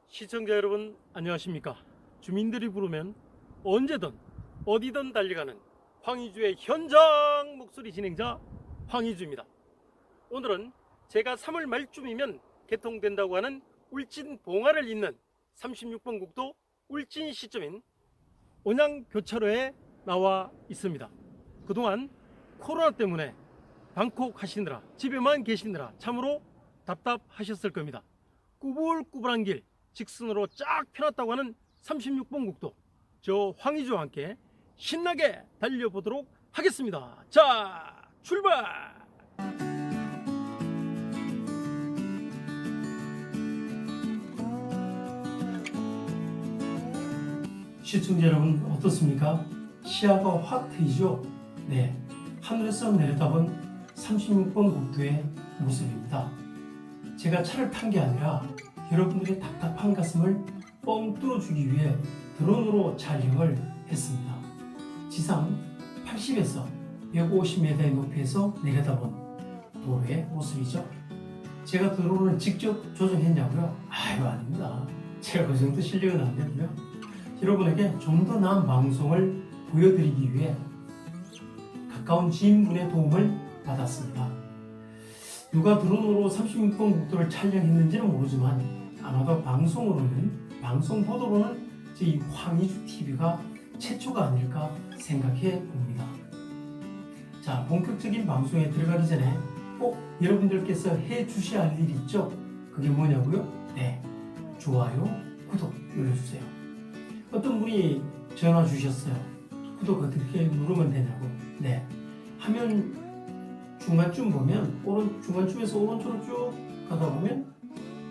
시청자 여러분 안녕하십니까. 주민들이 부르면 언제든 어디든 달려가는 황의주의 현장 목소리 진행자 황의주입니다. 오늘은 제가 3월 말쯤이면 개통된다고 하는 울진 봉화를 잇는 36번 국도 울진 시점인 온양교차로에 나와 있습니다. 그동안 코로나 때문에 방콕 하시느라 집에만 계시느라 참으로 답답하셨을 겁니다. 꾸불꾸불한 길 직선으로 쫙 펴놨다고 하는 36번 국도, 저 황의주와 함께 신나게 달려보도록 하겠습니다. 자, 출발! 시청자 여러분 어떻습니까? 시야가 확 트이죠? 네, 하늘에서 내려다본 36번 국도의 모습입니다. 제가 차를 탄 게 아니라 여러분들의 답답한 가슴을 뻥 뚫어주기 위해 드론으로 촬영을 했습니다. 지상 80에서 150m의 높이에서 내려다본 도로의 모습이죠. 제가 드론을 직접 조정했냐고요? 아유, 아닙니다. 제가 그 정도 실력은 안 되고요. 여러분에게 좀 더 나은 방송을 보여드리기 위해 가까운 지인분의 도움을 받았습니다. 누가 드론으로 36번 국도를 촬영했는지는 모르지만 아마도 방송 보도로는 이 황의주 TV가 최초가 아닐까 생각해 봅니다. 자, 본격적인 방송에 들어가기 전에 꼭 여러분들께서 해 주셔야 할 일이 있죠. 그게 뭐냐고요? 네, 좋아요, 구독 눌러주세요. 어떤 분이 전화 주셨어요. 구독 어떻게 누르면 되냐고. 네, 화면 중간쯤 보면 중간쯤에서 오른쪽으로 쭉 가다 보면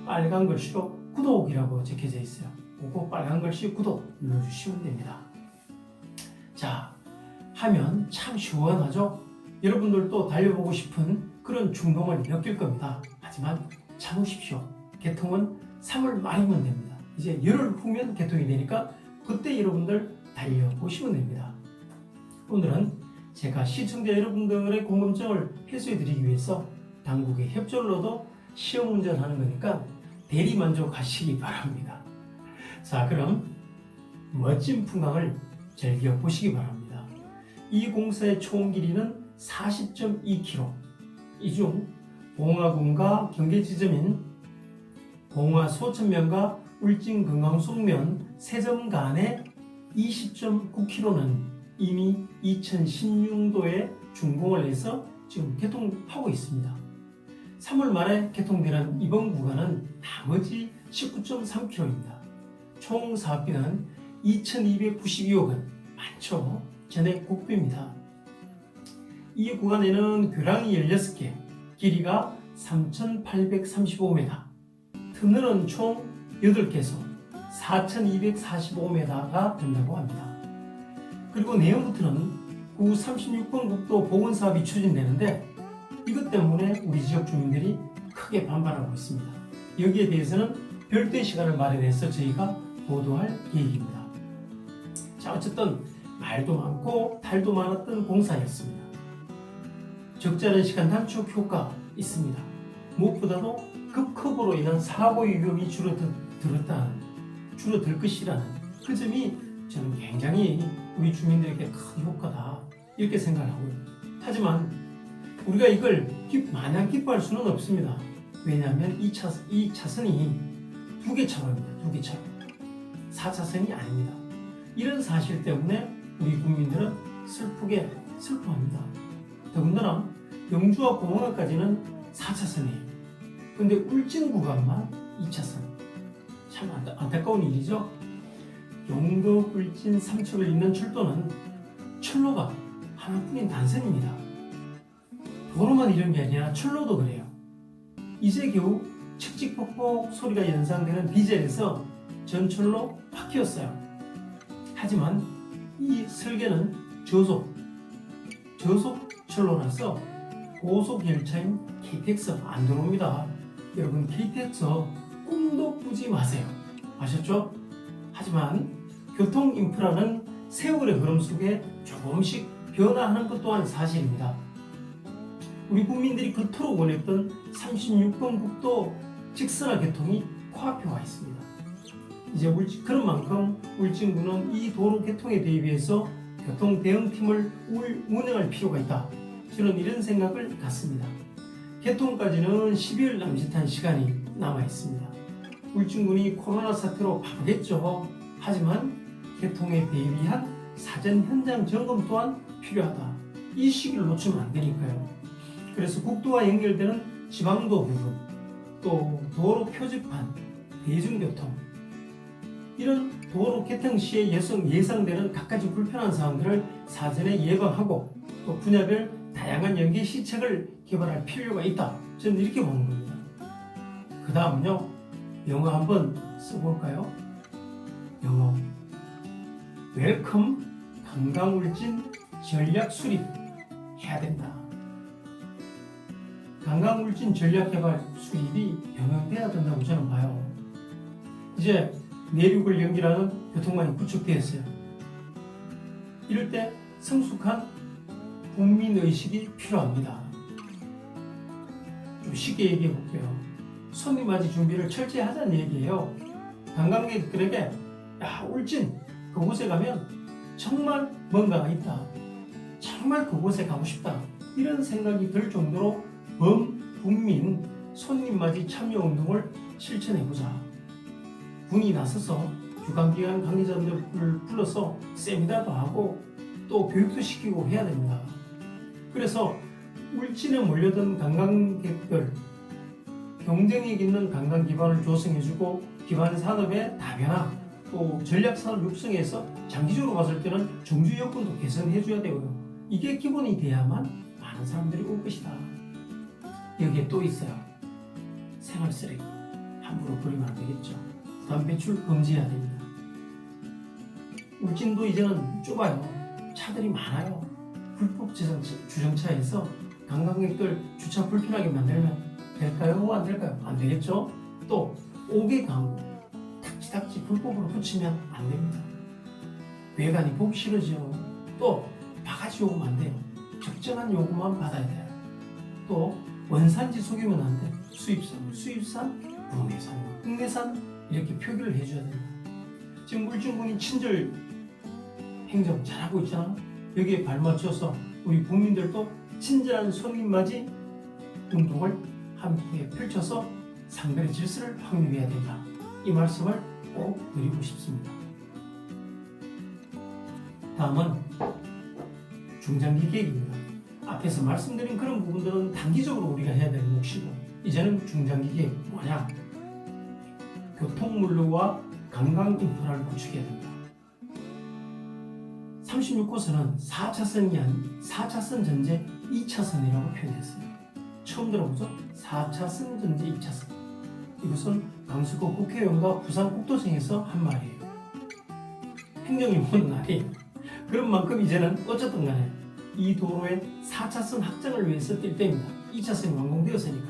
빨간 글씨로 구독이라고 적혀져 있어요. 그거 빨간 글씨 구독 눌러주시면 됩니다. 자, 하면 참 시원하죠? 여러분들도 달려보고 싶은 그런 충동을 느낄 겁니다. 하지만 참으십시오. 개통은 3월 말이면 됩니다. 이제 열흘 후면 개통이 되니까 그때 여러분들 달려보시면 됩니다. 오늘은 제가 시청자 여러분들의 궁금증을 해소해드리기 위해서 당국의 협조를 얻어 시험 운전하는 거니까 대리만족하시기 바랍니다. 자, 그럼 멋진 풍광을 즐겨보시기 바랍니다. 이 공사의 총 길이는 40.2km. 이 중 봉화군과 경계지점인 봉화 소천면과 울진 금강송면 세점 간의 20.9km는 이미 2016년도에 준공을 해서 지금 개통하고 있습니다. 3월 말에 개통되는 이번 구간은 나머지 19.3km입니다. 총 사업비는 2,292억 원, 많죠? 전액 국비입니다. 이 구간에는 교량이 16개, 길이가 3,835m, 터널은 총 8개소, 4,245m가 된다고 합니다. 그리고 내년부터는 구 36번 국도 복원 사업이 추진되는데 이것 때문에 우리 지역 주민들이 크게 반발하고 있습니다. 여기에 대해서는 별도의 시간을 마련해서 저희가 보도할 계획입니다. 자, 어쨌든 말도 많고 탈도 많았던 공사였습니다. 적절한 시간 단축 효과 있습니다. 무엇보다도 급커브로 인한 사고 위험이 줄어들 것이라는 그 점이 저는 굉장히 우리 주민들에게 큰 효과다 이렇게 생각을 하고요. 하지만 우리가 이걸 마냥 기뻐할 수는 없습니다. 왜냐하면 이 차선이 2개 차로입니다. 2개 차로. 4차선이 아닙니다. 이런 사실 때문에 우리 국민들은 슬퍼합니다. 더군다나 영주와 봉화까지는 4차선이에요. 근데 울진 구간만 2차선. 참 안타까운 일이죠. 영도, 울진, 삼척을 잇는 철도는 철로가 하나뿐인 단선입니다. 도로만 이런 게 아니라 철로도 그래요. 이제 겨우 칙칙폭폭 소리가 연상되는 디젤에서 전철로 바뀌었어요. 하지만 이 설계는 저속 철로라서 고속 열차인 KTX 안 들어옵니다. 여러분, KTX 꿈도 꾸지 마세요. 아셨죠? 하지만 교통 인프라는 세월의 흐름 속에 조금씩 변화하는 것 또한 사실입니다. 우리 국민들이 그토록 원했던 36번 국도 직선화 개통이 코앞에 와 있습니다. 이제 그런 만큼 울진군은 이 도로 개통에 대비해서 교통 대응팀을 운영할 필요가 있다. 저는 이런 생각을 갖습니다. 개통까지는 12일 남짓한 시간이 남아 있습니다. 울진군이 코로나 사태로 바쁘겠죠. 하지만 개통에 대비한 사전 현장 점검 또한 필요하다. 이 시기를 놓치면 안 되니까요. 그래서 국도와 연결되는 지방도 부분, 또 도로 표지판, 대중교통, 이런 도로 개통 시에 예상되는 갖가지 불편한 사항들을 사전에 예방하고 또 분야별 다양한 연계 시책을 개발할 필요가 있다. 저는 이렇게 보는 겁니다. 그 다음은요, 영어 한번 써볼까요? 영어. 웰컴 관광울진 전략 수립 해야 된다. 관광울진 전략개발 수립이 병행돼야 된다고 저는 봐요. 이제 내륙을 연결하는 교통망이 구축되었어요. 이럴 때 성숙한 국민의식이 필요합니다. 좀 쉽게 얘기해 볼게요. 손님맞이 준비를 철저히 하자는 얘기예요. 관광객들에게 야, 울진 그곳에 가면 정말 뭔가가 있다. 정말 그곳에 가고 싶다. 이런 생각이 들 정도로 범국민 손님맞이 참여운동을 실천해보자. 군이 나서서 주간기관 관계자들을 불러서 세미나도 하고 또 교육도 시키고 해야 됩니다. 그래서 울진에 몰려든 관광객들, 경쟁력 있는 관광 기반을 조성해주고 기반 산업의 다변화, 또 전략 산업 육성에서 장기적으로 봤을 때는 정주 여건도 개선해줘야 되고요. 이게 기본이 돼야만 많은 사람들이 올 것이다. 여기에 또 있어요. 생활 쓰레기 함부로 버리면 안 되겠죠. 부담 배출 금지해야 됩니다. 울진도 이제는 좁아요. 차들이 많아요. 불법 주정차에서 관광객들 주차 불편하게 만들면 될까요? 안 될까요? 안 되겠죠? 또 5개 광고 닥치닥치 불법으로 붙이면 안 됩니다. 외관이 보기 싫어지요. 또 바가지 요금 안 돼요. 적정한 요금만 받아야 돼요. 또 원산지 속이면 안 돼. 수입산, 국내산, 국내산 이렇게 표기를 해줘야 됩니다. 지금 울진군이 친절 행정 잘하고 있잖아. 여기에 발맞춰서 우리 국민들도 친절한 손님맞이 운동을 함께 펼쳐서 상대의 질서를 확립해야 된다. 이 말씀을 꼭 드리고 싶습니다. 다음은 중장기 계획입니다. 앞에서 말씀드린 그런 부분들은 단기적으로 우리가 해야 될 몫이고, 이제는 중장기 계획 뭐냐? 교통물류와 관광 인프라를 구축해야 된다. 36호선은 4차선이 아닌 4차선 전제 2차선이라고 표현했어요. 처음 들어보죠? 4차선 전제 2차선. 이것은 강수구 국회의원과 부산국도청에서 한 말이에요. 행정이 보는 날이 그런 만큼 이제는 어쨌든 간에 이 도로의 4차선 확장을 위해서 뛸 때입니다. 2차선이 완공되었으니까.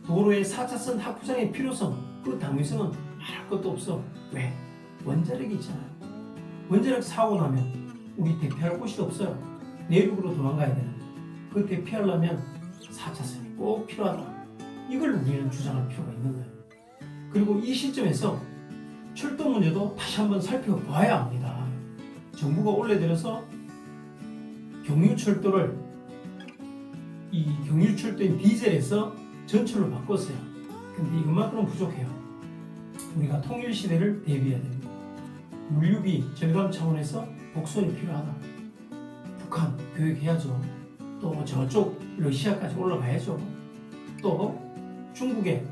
도로의 4차선 확장의 필요성, 그 당위성은 말할 것도 없어. 왜? 원자력이 있잖아요. 원자력 사고 나면 우리 대피할 곳이 없어요. 내륙으로 도망가야 되는. 그 대피하려면 4차선이 꼭 필요하다. 이걸 우리는 주장할 필요가 있는 거예요. 그리고 이 시점에서 철도 문제도 다시 한번 살펴봐야 합니다. 정부가 올해 들어서 경유철도를 이 경유철도인 디젤에서 전철로 바꿨어요. 근데 이것만큼은 부족해요. 우리가 통일시대를 대비해야 됩니다. 물류비 절감 차원에서 복선이 필요하다. 북한 교육해야죠. 또 저쪽 러시아까지 올라가야죠. 또 중국의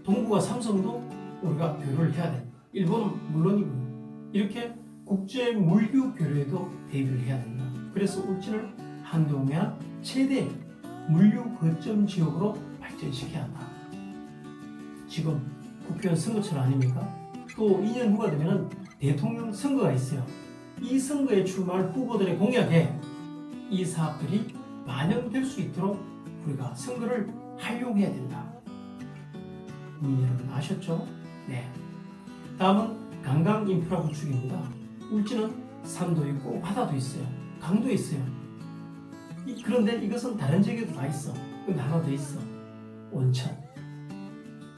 동부가 삼성도 우리가 교류를 해야 됩니다. 일본은 물론이고요. 이렇게 국제 물류 교류에도 대비를 해야 된다. 그래서 울진을 한동안 최대 물류 거점 지역으로 발전시켜야 한다. 지금 국회의원 선거철 아닙니까? 또 2년 후가 되면 대통령 선거가 있어요. 이 선거에 출마할 후보들의 공약에 이 사업들이 반영될 수 있도록 우리가 선거를 활용해야 된다. 국민 여러분 아셨죠? 네. 다음은 관광 인프라 구축입니다. 울진은 산도 있고 바다도 있어요. 강도 있어요. 그런데 이것은 다른 지역에도 다 있어. 근데 하나 더 있어. 온천.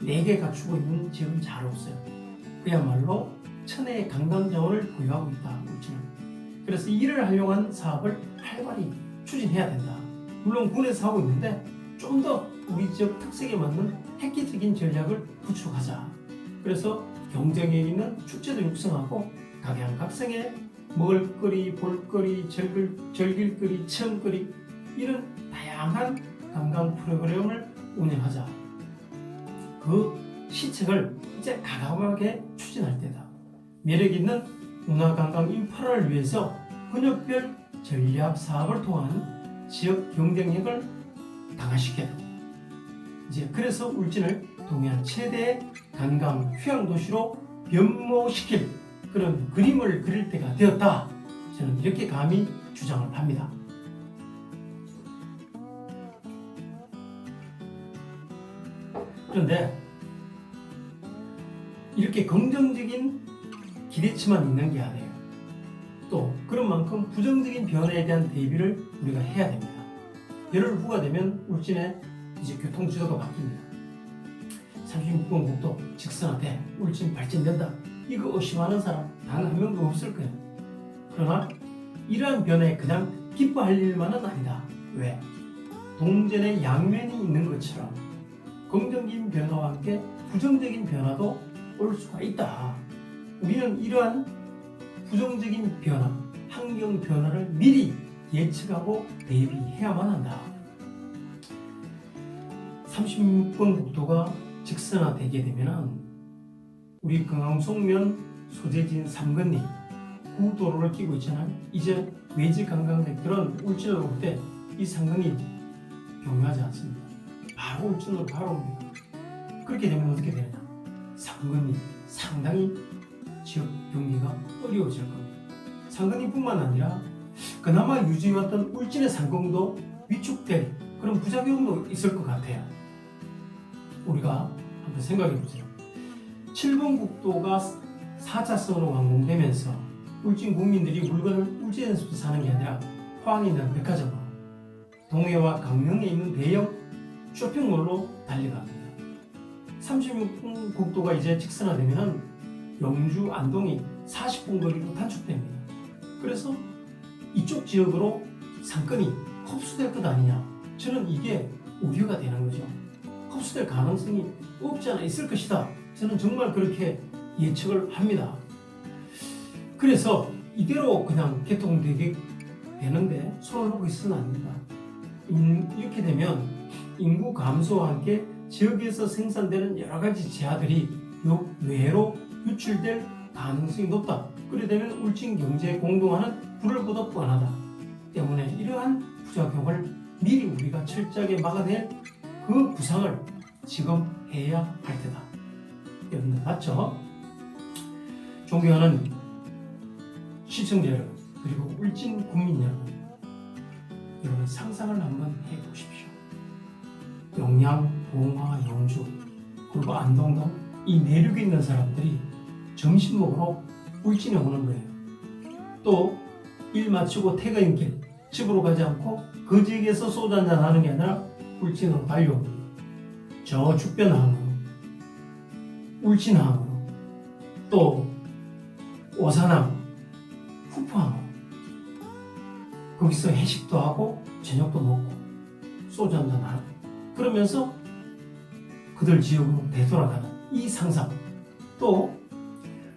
4개 갖추고 있는 지역은 잘 없어요. 그야말로 천혜의 관광자원을 보유하고 있다. 울진은. 그래서 이를 활용한 사업을 활발히 추진해야 된다. 물론 군에서 하고 있는데 좀 더 우리 지역 특색에 맞는 획기적인 전략을 구축하자. 그래서 경쟁력 있는 축제도 육성하고 각양각색의 먹을거리, 볼거리, 즐길거리, 체험거리 이런 다양한 관광 프로그램을 운영하자. 그 시책을 이제 과감하게 추진할 때다. 매력 있는 문화관광 인프라를 위해서 근역별 전략 사업을 통한 지역 경쟁력을 강화시켜야 된다. 이제 그래서 울진을 동해안 최대의 관광 휴양 도시로 변모시킬 그런 그림을 그릴 때가 되었다. 저는 이렇게 감히 주장을 합니다. 그런데 이렇게 긍정적인 기대치만 있는 게 아니에요. 또 그런 만큼 부정적인 변화에 대한 대비를 우리가 해야 됩니다. 열흘 후가 되면 울진의 이제 교통 지도가 바뀝니다. 36번 국도 직선화돼 울진 발전된다. 이거 의심하는 사람 단 한 명도 없을 거예요. 그러나 이러한 변화에 그냥 기뻐할 일만은 아니다. 왜? 동전의 양면이 있는 것처럼 긍정적인 변화와 함께 부정적인 변화도 올 수가 있다. 우리는 이러한 부정적인 변화, 환경 변화를 미리 예측하고 대비해야만 한다. 36번 국도가 직선화되게 되면 우리 경항송면 소재지인 삼건리 구도로를 끼고 있잖아요. 이제 외지 관광객들은 울진으로 올 때 이 삼건리 경유하지 않습니다. 바로 울진으로 바로 옵니다. 그렇게 되면 어떻게 되느냐? 삼건리 상당히 지역 경기가 어려워질 겁니다. 상건리뿐만 아니라 그나마 유지해왔던 울진의 상공도 위축될 그런 부작용도 있을 것 같아요. 우리가 한번 생각해 보세요. 7번 국도가 4차선으로 완공되면서 울진 국민들이 물건을 울진에서 사는 게 아니라 포항에 있는 백화점으로 동해와 강릉에 있는 대형 쇼핑몰로 달려갑니다. 36번 국도가 이제 직선화되면 영주, 안동이 40분 거리로 단축됩니다. 그래서 이쪽 지역으로 상권이 흡수될 것 아니냐? 저는 이게 우려가 되는 거죠. 흡수될 가능성이 없지 않아 있을 것이다. 저는 정말 그렇게 예측을 합니다. 그래서 이대로 그냥 개통되게 되는데 손을 놓고 있어서는 안 됩니다. 이렇게 되면 인구 감소와 함께 지역에서 생산되는 여러 가지 재화들이 외로 유출될 가능성이 높다. 그래 되면 울진 경제에 공동하는 불을 보듯 뻔하다. 때문에 이러한 부작용을 미리 우리가 철저하게 막아낼 그 구상을 지금 해야 할 테다. 여러분들 맞죠? 존경하는 시청자 여러분 그리고 울진 국민 여러분 상상을 한번 해보십시오. 영양, 봉화, 영주 그리고 안동 등 이 내륙에 있는 사람들이 점심 먹으러 울진에 오는 거예요. 또 일 마치고 퇴근길 집으로 가지 않고 그 지역에서 소주 한잔 하는 게 아니라 울진으로 달려옵니다. 저 죽변항으로 울진항으로 또 오산항, 후포항으로 거기서 회식도 하고 저녁도 먹고 소주 한잔 하고 그러면서 그들 지역으로 되돌아가는 이 상상. 또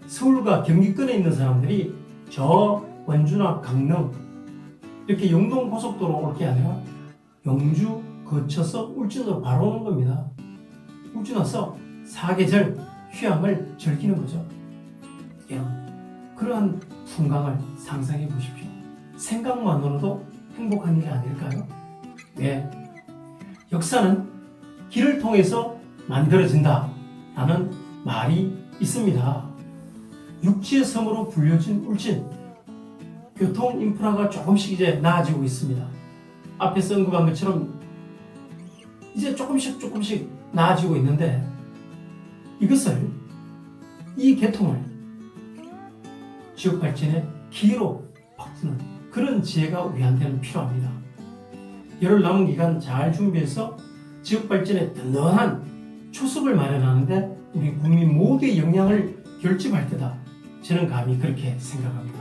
서울과 경기권에 있는 사람들이 저 원주나 강릉 이렇게 영동 고속도로 올 게 아니라 영주 거쳐서 울진으로 바로 오는 겁니다. 울진 와서 사계절 휴양을 즐기는 거죠. 여러분 그러한 풍광을 상상해 보십시오. 생각만으로도 행복한 일이 아닐까요? 네. 역사는 길을 통해서 만들어진다 라는 말이 있습니다. 육지의 섬으로 불려진 울진 교통 인프라가 조금씩 이제 나아지고 있습니다. 앞에서 언급한 것처럼 이제 조금씩 나아지고 있는데 이 개통을 지역 발전의 기회로 바꾸는 그런 지혜가 우리한테는 필요합니다. 열흘 남은 기간 잘 준비해서 지역 발전에 든든한 초석을 마련하는데 우리 국민 모두의 역량을 결집할 때다. 저는 감히 그렇게 생각합니다.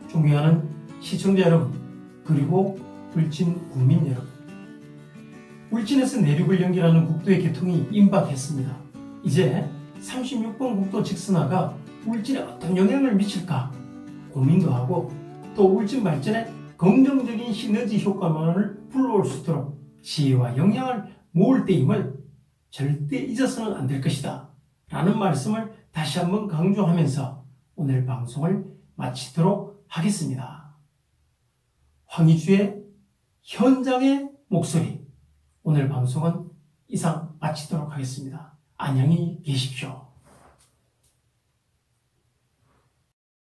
존경하는 시청자 여러분, 그리고 울진 국민 여러분, 울진에서 내륙을 연결하는 국도의 개통이 임박했습니다. 이제 36번 국도 직선화가 울진에 어떤 영향을 미칠까 고민도 하고, 또 울진 발전에 긍정적인 시너지 효과만을 불러올 수 있도록 지혜와 영향을 모을 때임을 절대 잊어서는 안 될 것이다 라는 말씀을 다시 한번 강조하면서 오늘 방송을 마치도록 하겠습니다. 황희주의 현장의 목소리, 오늘 방송은 이상 마치도록 하겠습니다. 안녕히 계십시오.